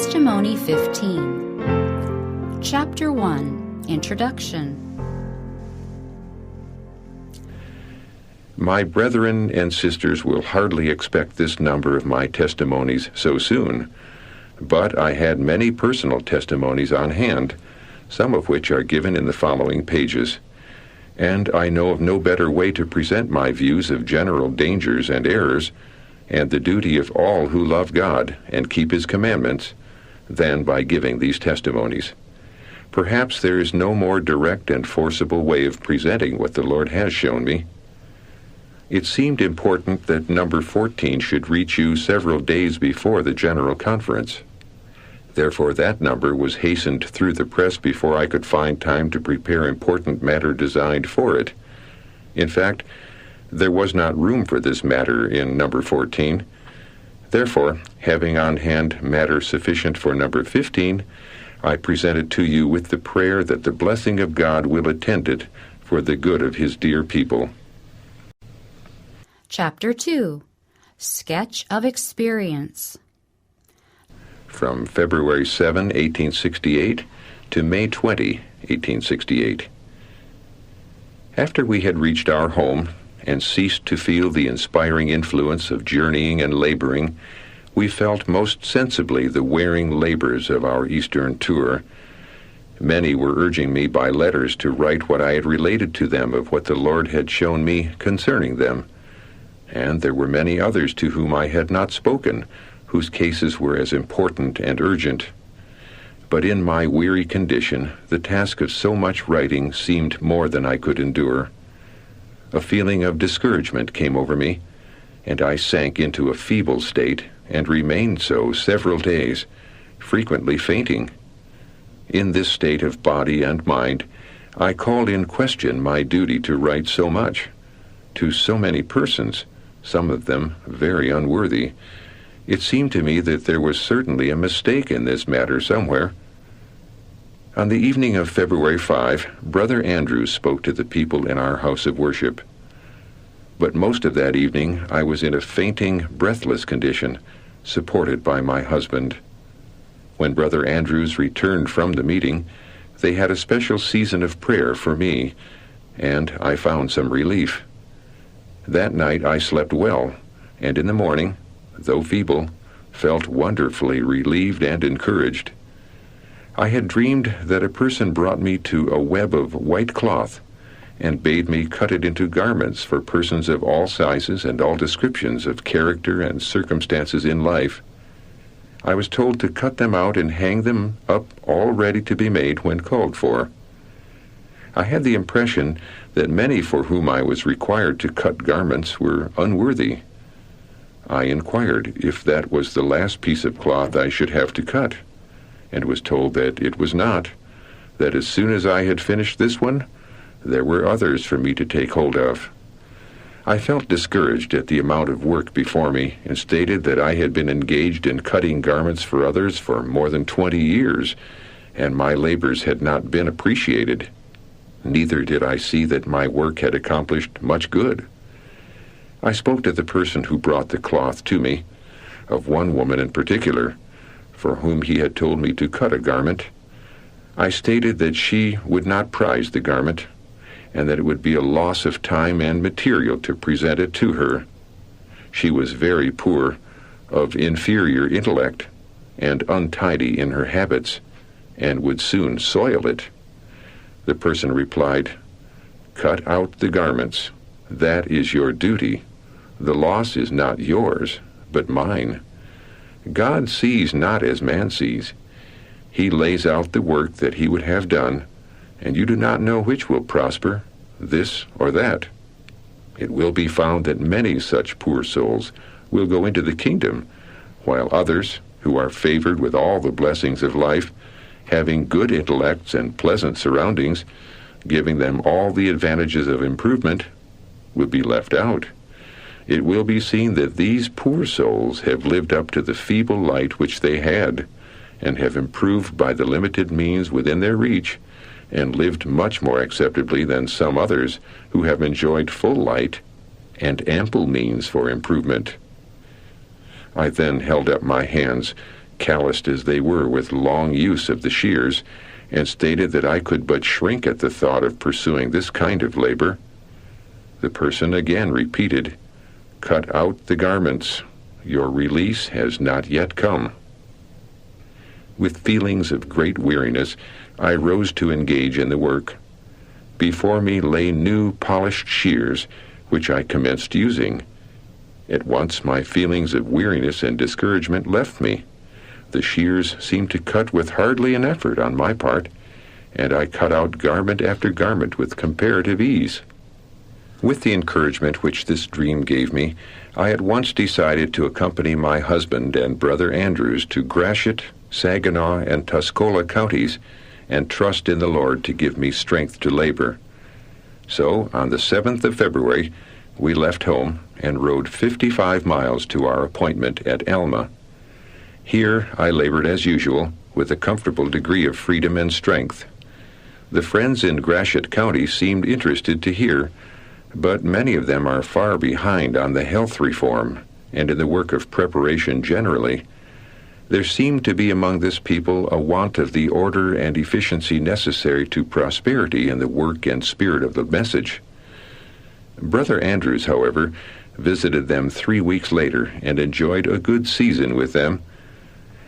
Testimony 15. Chapter 1, Introduction. My brethren and sisters will hardly expect this number of my testimonies so soon, but I had many personal testimonies on hand, some of which are given in the following pages, and I know of no better way to present my views of general dangers and errors, and the duty of all who love God and keep His commandments, than by giving these testimonies. Perhaps there is no more direct and forcible way of presenting what the Lord has shown me. It seemed important that number 14 should reach you several days before the General Conference. Therefore, that number was hastened through the press before I could find time to prepare important matter designed for it. In fact, there was not room for this matter in number 14. Therefore, having on hand matter sufficient for number 15, I present it to you with the prayer that the blessing of God will attend it for the good of His dear people. Chapter 2, Sketch of Experience. From February 7, 1868 to May 20, 1868. After we had reached our home and ceased to feel the inspiring influence of journeying and laboring, we felt most sensibly the wearing labors of our Eastern tour. Many were urging me by letters to write what I had related to them of what the Lord had shown me concerning them, and there were many others to whom I had not spoken, whose cases were as important and urgent. But in my weary condition, the task of so much writing seemed more than I could endure. A feeling of discouragement came over me, and I sank into a feeble state and remained so several days, frequently fainting. In this state of body and mind, I called in question my duty to write so much, to so many persons, some of them very unworthy. It seemed to me that there was certainly a mistake in this matter somewhere. On the evening of February 5, Brother Andrews spoke to the people in our house of worship. But most of that evening I was in a fainting, breathless condition, supported by my husband. When Brother Andrews returned from the meeting, they had a special season of prayer for me, and I found some relief. That night I slept well, and in the morning, though feeble, felt wonderfully relieved and encouraged. I had dreamed that a person brought me to a web of white cloth and bade me cut it into garments for persons of all sizes and all descriptions of character and circumstances in life. I was told to cut them out and hang them up all ready to be made when called for. I had the impression that many for whom I was required to cut garments were unworthy. I inquired if that was the last piece of cloth I should have to cut, and was told that it was not, that as soon as I had finished this one, there were others for me to take hold of. I felt discouraged at the amount of work before me, and stated that I had been engaged in cutting garments for others for more than 20 years, and my labors had not been appreciated. Neither did I see that my work had accomplished much good. I spoke to the person who brought the cloth to me, of one woman in particular, for whom he had told me to cut a garment. I stated that she would not prize the garment, and that it would be a loss of time and material to present it to her. She was very poor, of inferior intellect, and untidy in her habits, and would soon soil it. The person replied, "Cut out the garments. That is your duty. The loss is not yours, but mine. God sees not as man sees. He lays out the work that He would have done, and you do not know which will prosper, this or that. It will be found that many such poor souls will go into the kingdom, while others, who are favored with all the blessings of life, having good intellects and pleasant surroundings, giving them all the advantages of improvement, will be left out. It will be seen that these poor souls have lived up to the feeble light which they had, and have improved by the limited means within their reach, and lived much more acceptably than some others who have enjoyed full light and ample means for improvement." I then held up my hands, calloused as they were with long use of the shears, and stated that I could but shrink at the thought of pursuing this kind of labor. The person again repeated, "Cut out the garments. Your release has not yet come." With feelings of great weariness, I rose to engage in the work. Before me lay new polished shears, which I commenced using. At once my feelings of weariness and discouragement left me. The shears seemed to cut with hardly an effort on my part, and I cut out garment after garment with comparative ease. With the encouragement which this dream gave me, I at once decided to accompany my husband and brother Andrews to Gratiot, Saginaw, and Tuscola counties, and trust in the Lord to give me strength to labor. So, on the 7th of February, we left home and rode 55 miles to our appointment at Alma. Here I labored as usual, with a comfortable degree of freedom and strength. The friends in Gratiot County seemed interested to hear, but many of them are far behind on the health reform and in the work of preparation generally. There seemed to be among this people a want of the order and efficiency necessary to prosperity in the work and spirit of the message. Brother Andrews, however, visited them 3 weeks later and enjoyed a good season with them.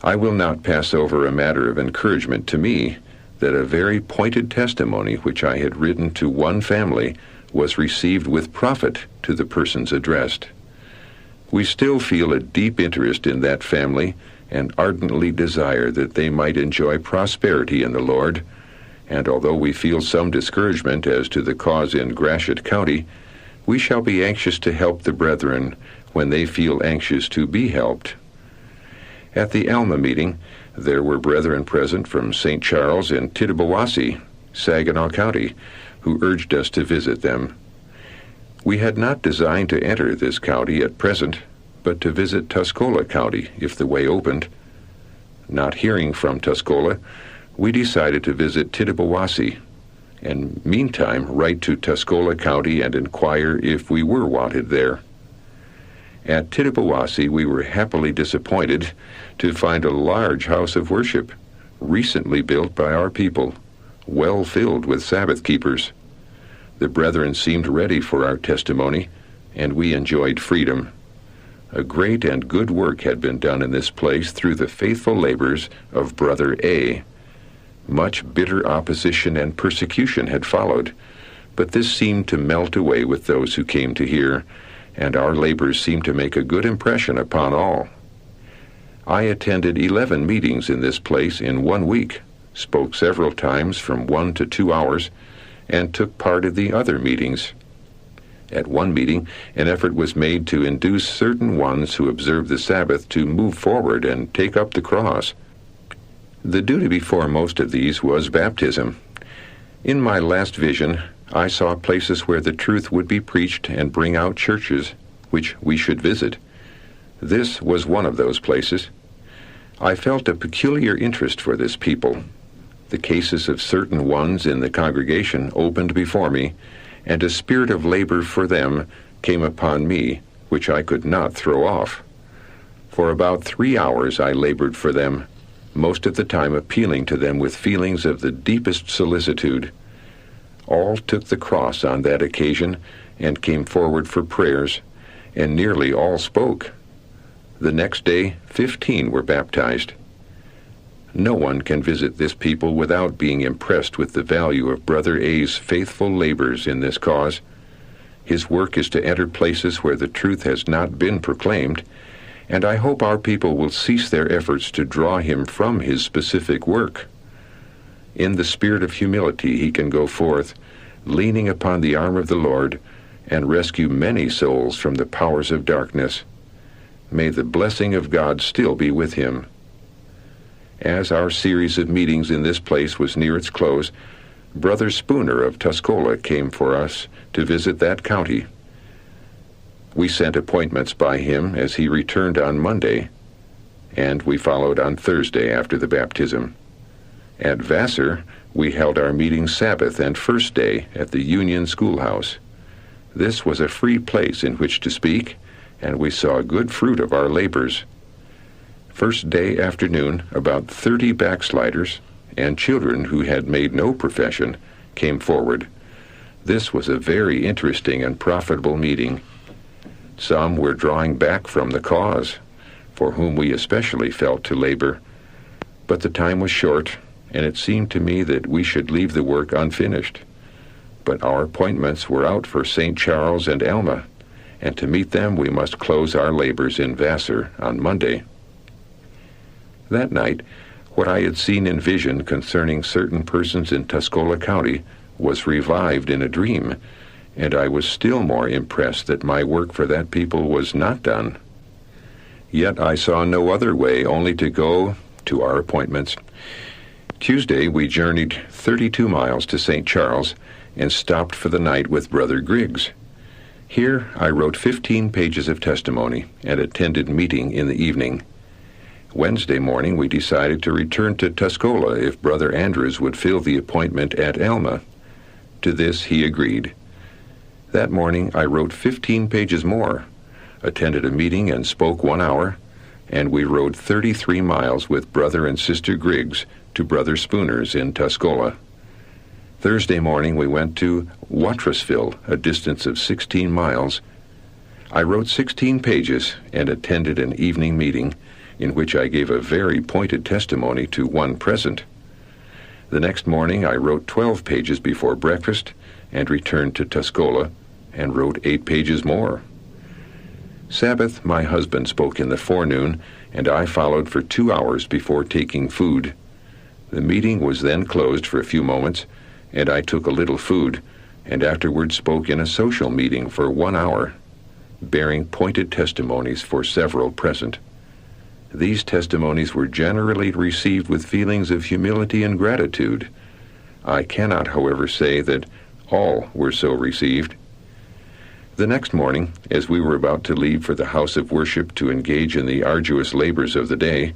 I will not pass over a matter of encouragement to me that a very pointed testimony which I had written to one family was received with profit to the persons addressed. We still feel a deep interest in that family and ardently desire that they might enjoy prosperity in the Lord, and although we feel some discouragement as to the cause in Gratiot County, we shall be anxious to help the brethren when they feel anxious to be helped. At the Alma meeting, there were brethren present from St. Charles and Tittabawassee, Saginaw County, who urged us to visit them. We had not designed to enter this county at present, but to visit Tuscola County if the way opened. Not hearing from Tuscola, we decided to visit Tittabawassee, and meantime write to Tuscola County and inquire if we were wanted there. At Tittabawassee we were happily disappointed to find a large house of worship, recently built by our people, well filled with Sabbath keepers. The brethren seemed ready for our testimony, and we enjoyed freedom. A great and good work had been done in this place through the faithful labors of Brother A. Much bitter opposition and persecution had followed, but this seemed to melt away with those who came to hear, and our labors seemed to make a good impression upon all. I attended 11 meetings in this place in 1 week, spoke several times from 1 to 2 hours, and took part in the other meetings. At one meeting, an effort was made to induce certain ones who observed the Sabbath to move forward and take up the cross. The duty before most of these was baptism. In my last vision, I saw places where the truth would be preached and bring out churches which we should visit. This was one of those places. I felt a peculiar interest for this people. The cases of certain ones in the congregation opened before me, and a spirit of labor for them came upon me, which I could not throw off. For about 3 hours I labored for them, most of the time appealing to them with feelings of the deepest solicitude. All took the cross on that occasion and came forward for prayers, and nearly all spoke. The next day, 15 were baptized. No one can visit this people without being impressed with the value of Brother A's faithful labors in this cause. His work is to enter places where the truth has not been proclaimed, and I hope our people will cease their efforts to draw him from his specific work. In the spirit of humility he can go forth, leaning upon the arm of the Lord, and rescue many souls from the powers of darkness. May the blessing of God still be with him. As our series of meetings in this place was near its close, Brother Spooner of Tuscola came for us to visit that county. We sent appointments by him as he returned on Monday, and we followed on Thursday after the baptism. At Vassar, we held our meeting Sabbath and First Day at the Union Schoolhouse. This was a free place in which to speak, and we saw good fruit of our labors. First day afternoon, about 30 backsliders and children who had made no profession came forward. This was a very interesting and profitable meeting. Some were drawing back from the cause, for whom we especially felt to labor. But the time was short, and it seemed to me that we should leave the work unfinished. But our appointments were out for St. Charles and Alma, and to meet them we must close our labors in Vassar on Monday. That night, what I had seen in vision concerning certain persons in Tuscola County was revived in a dream, and I was still more impressed that my work for that people was not done. Yet I saw no other way only to go to our appointments. Tuesday we journeyed 32 miles to St. Charles and stopped for the night with Brother Griggs. Here I wrote 15 pages of testimony and attended meeting in the evening. Wednesday morning we decided to return to Tuscola if Brother Andrews would fill the appointment at Alma. To this he agreed. That morning I wrote 15 pages more, attended a meeting and spoke 1 hour, and we rode 33 miles with Brother and Sister Griggs to Brother Spooner's in Tuscola. Thursday morning we went to Watrasville, a distance of 16 miles. I wrote 16 pages and attended an evening meeting in which I gave a very pointed testimony to one present. The next morning I wrote 12 pages before breakfast and returned to Tuscola and wrote 8 pages more. Sabbath, my husband spoke in the forenoon, and I followed for 2 hours before taking food. The meeting was then closed for a few moments, and I took a little food, and afterward spoke in a social meeting for 1 hour, bearing pointed testimonies for several present. These testimonies were generally received with feelings of humility and gratitude. I cannot, however, say that all were so received. The next morning, as we were about to leave for the house of worship to engage in the arduous labors of the day,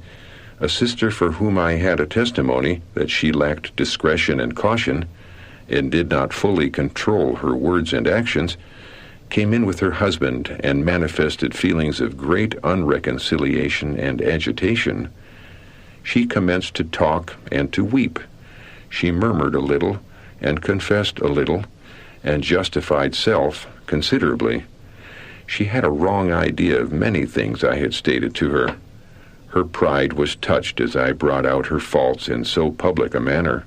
a sister for whom I had a testimony that she lacked discretion and caution, and did not fully control her words and actions, came in with her husband and manifested feelings of great unreconciliation and agitation. She commenced to talk and to weep. She murmured a little, and confessed a little, and justified self considerably. She had a wrong idea of many things I had stated to her. Her pride was touched as I brought out her faults in so public a manner.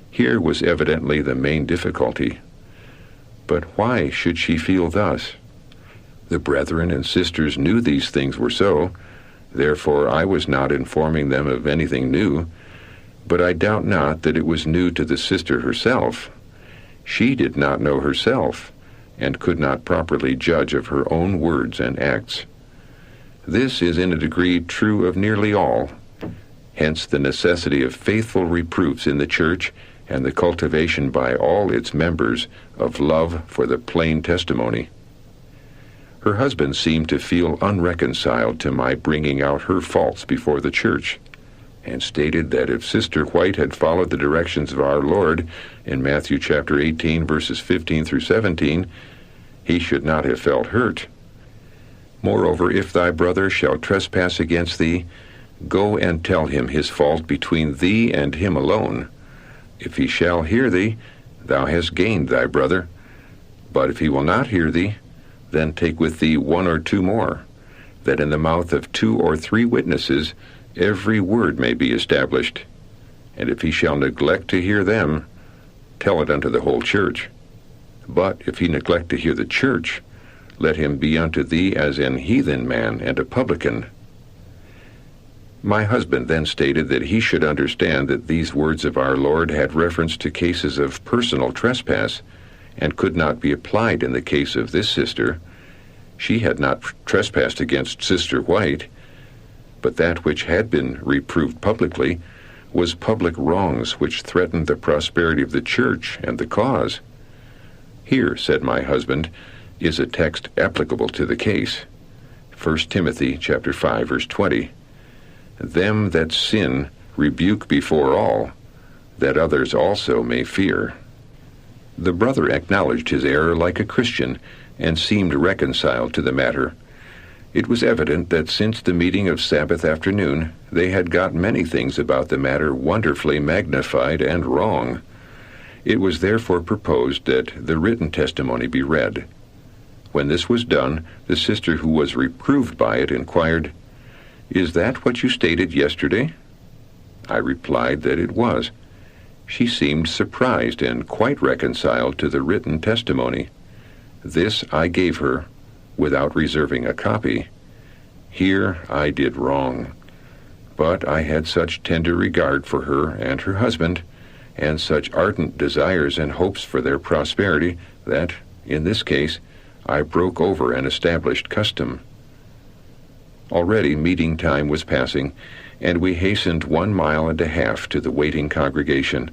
Here was evidently the main difficulty. But why should she feel thus? The brethren and sisters knew these things were so, therefore I was not informing them of anything new, but I doubt not that it was new to the sister herself. She did not know herself, and could not properly judge of her own words and acts. This is in a degree true of nearly all. Hence the necessity of faithful reproofs in the church, and the cultivation by all its members of love for the plain testimony. Her husband seemed to feel unreconciled to my bringing out her faults before the church, and stated that if Sister White had followed the directions of our Lord in Matthew chapter 18, verses 15 through 17, he should not have felt hurt. Moreover, if thy brother shall trespass against thee, go and tell him his fault between thee and him alone. If he shall hear thee, thou hast gained thy brother. But if he will not hear thee, then take with thee 1 or 2 more, that in the mouth of 2 or 3 witnesses every word may be established. And if he shall neglect to hear them, tell it unto the whole church. But if he neglect to hear the church, let him be unto thee as an heathen man and a publican. My husband then stated that he should understand that these words of our Lord had reference to cases of personal trespass, and could not be applied in the case of this sister. She had not trespassed against Sister White, but that which had been reproved publicly was public wrongs which threatened the prosperity of the church and the cause. Here, said my husband, is a text applicable to the case. 1 Timothy chapter 5, verse 20. Them that sin rebuke before all, that others also may fear. The brother acknowledged his error like a Christian, and seemed reconciled to the matter. It was evident that since the meeting of Sabbath afternoon, they had got many things about the matter wonderfully magnified and wrong. It was therefore proposed that the written testimony be read. When this was done, the sister who was reproved by it inquired, "Is that what you stated yesterday?" I replied that it was. She seemed surprised and quite reconciled to the written testimony. This I gave her, without reserving a copy. Here I did wrong, but I had such tender regard for her and her husband, and such ardent desires and hopes for their prosperity, that, in this case, I broke over an established custom. Already meeting time was passing, and we hastened 1.5 miles to the waiting congregation.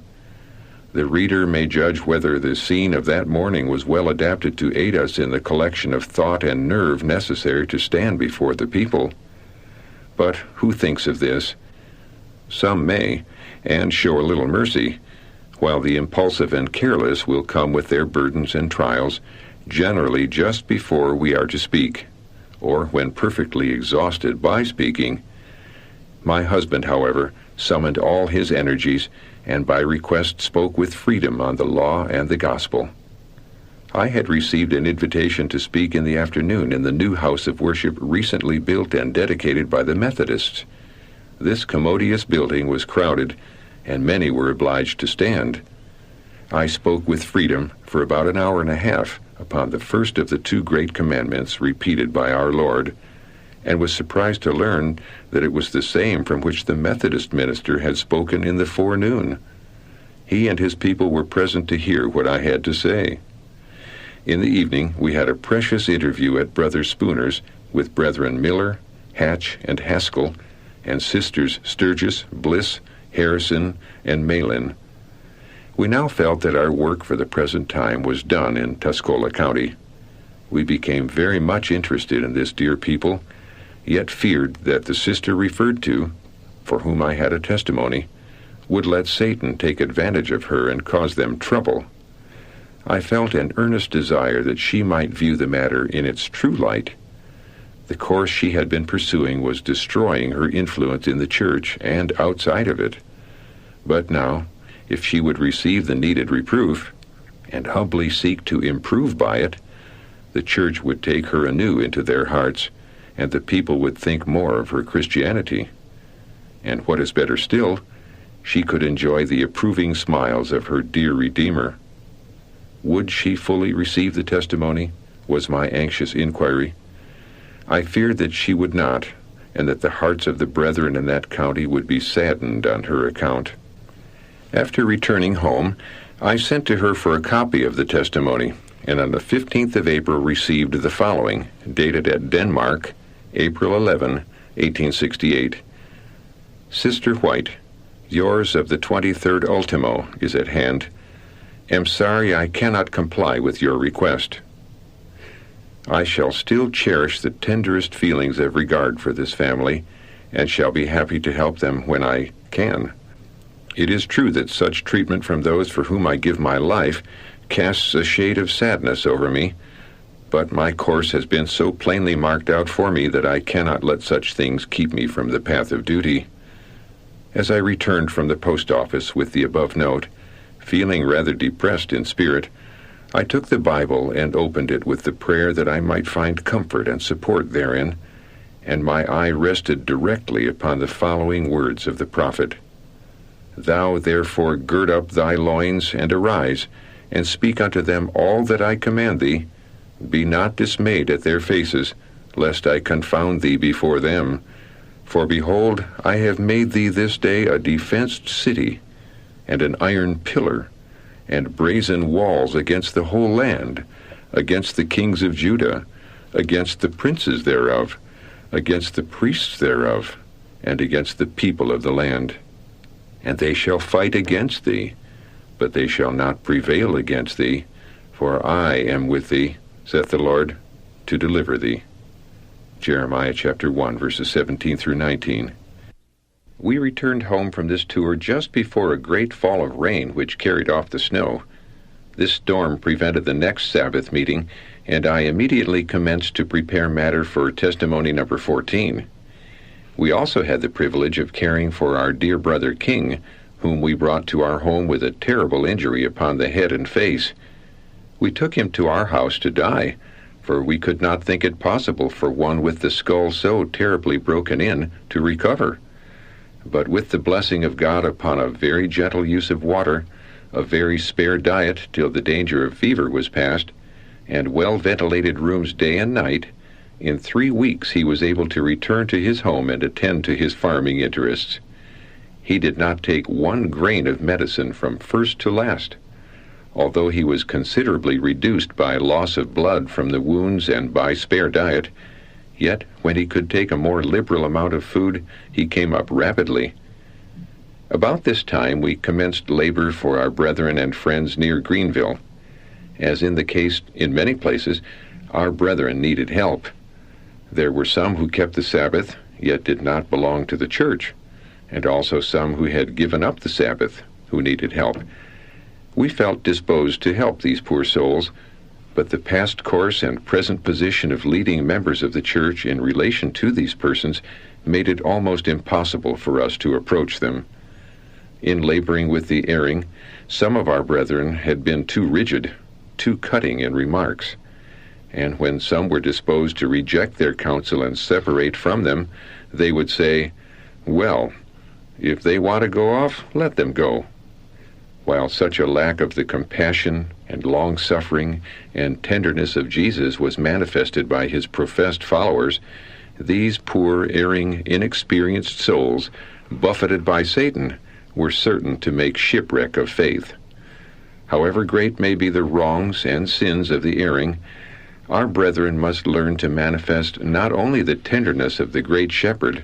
The reader may judge whether the scene of that morning was well adapted to aid us in the collection of thought and nerve necessary to stand before the people. But who thinks of this? Some may, and show a little mercy, while the impulsive and careless will come with their burdens and trials, generally just before we are to speak, or when perfectly exhausted by speaking. My husband, however, summoned all his energies, and by request spoke with freedom on the law and the gospel. I had received an invitation to speak in the afternoon in the new house of worship recently built and dedicated by the Methodists. This commodious building was crowded, and many were obliged to stand. I spoke with freedom for about 1.5 hours upon the first of the 2 great commandments repeated by our Lord, and was surprised to learn that it was the same from which the Methodist minister had spoken in the forenoon. He and his people were present to hear what I had to say. In the evening we had a precious interview at Brother Spooner's with Brethren Miller, Hatch, and Haskell, and Sisters Sturgis, Bliss, Harrison, and Malin. We now felt that our work for the present time was done in Tuscola County. We became very much interested in this dear people, yet feared that the sister referred to, for whom I had a testimony, would let Satan take advantage of her and cause them trouble. I felt an earnest desire that she might view the matter in its true light. The course she had been pursuing was destroying her influence in the church and outside of it. But now, if she would receive the needed reproof, and humbly seek to improve by it, the church would take her anew into their hearts, and the people would think more of her Christianity. And what is better still, she could enjoy the approving smiles of her dear Redeemer. Would she fully receive the testimony? Was my anxious inquiry. I feared that she would not, and that the hearts of the brethren in that county would be saddened on her account. After returning home, I sent to her for a copy of the testimony, and on the 15th of April received the following, dated at Denmark, April 11, 1868. Sister White, yours of the 23rd ultimo is at hand. Am sorry I cannot comply with your request. I shall still cherish the tenderest feelings of regard for this family, and shall be happy to help them when I can. It is true that such treatment from those for whom I give my life casts a shade of sadness over me, but my course has been so plainly marked out for me that I cannot let such things keep me from the path of duty. As I returned from the post office with the above note, feeling rather depressed in spirit, I took the Bible and opened it with the prayer that I might find comfort and support therein, and my eye rested directly upon the following words of the prophet. Thou therefore gird up thy loins, and arise, and speak unto them all that I command thee. Be not dismayed at their faces, lest I confound thee before them. For behold, I have made thee this day a defenced city, and an iron pillar, and brazen walls against the whole land, against the kings of Judah, against the princes thereof, against the priests thereof, and against the people of the land. And they shall fight against thee, but they shall not prevail against thee, for I am with thee, saith the Lord, to deliver thee. Jeremiah chapter 1, verses 17 through 19. We returned home from this tour just before a great fall of rain which carried off the snow. This storm prevented the next Sabbath meeting, and I immediately commenced to prepare matter for testimony number 14. We also had the privilege of caring for our dear brother King, whom we brought to our home with a terrible injury upon the head and face. We took him to our house to die, for we could not think it possible for one with the skull so terribly broken in to recover. But with the blessing of God upon a very gentle use of water, a very spare diet till the danger of fever was past, and well-ventilated rooms day and night, in 3 weeks he was able to return to his home and attend to his farming interests. He did not take 1 grain of medicine from first to last. Although he was considerably reduced by loss of blood from the wounds and by spare diet, yet when he could take a more liberal amount of food, he came up rapidly. About this time we commenced labor for our brethren and friends near Greenville. As in the case in many places, our brethren needed help. There were some who kept the Sabbath, yet did not belong to the church, and also some who had given up the Sabbath, who needed help. We felt disposed to help these poor souls, but the past course and present position of leading members of the church in relation to these persons made it almost impossible for us to approach them. In laboring with the erring, some of our brethren had been too rigid, too cutting in remarks, and when some were disposed to reject their counsel and separate from them, they would say, "Well, if they want to go off, let them go." While such a lack of the compassion and long-suffering and tenderness of Jesus was manifested by his professed followers, these poor, erring, inexperienced souls, buffeted by Satan, were certain to make shipwreck of faith. However great may be the wrongs and sins of the erring, our brethren must learn to manifest not only the tenderness of the great shepherd,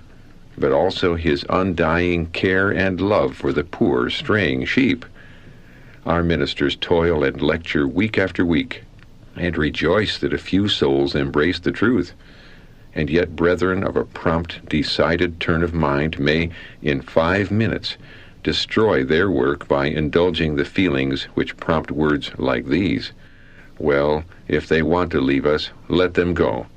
but also his undying care and love for the poor, straying sheep. Our ministers toil and lecture week after week, and rejoice that a few souls embrace the truth. And yet brethren of a prompt, decided turn of mind may, in 5 minutes, destroy their work by indulging the feelings which prompt words like these: "Well, if they want to leave us, let them go.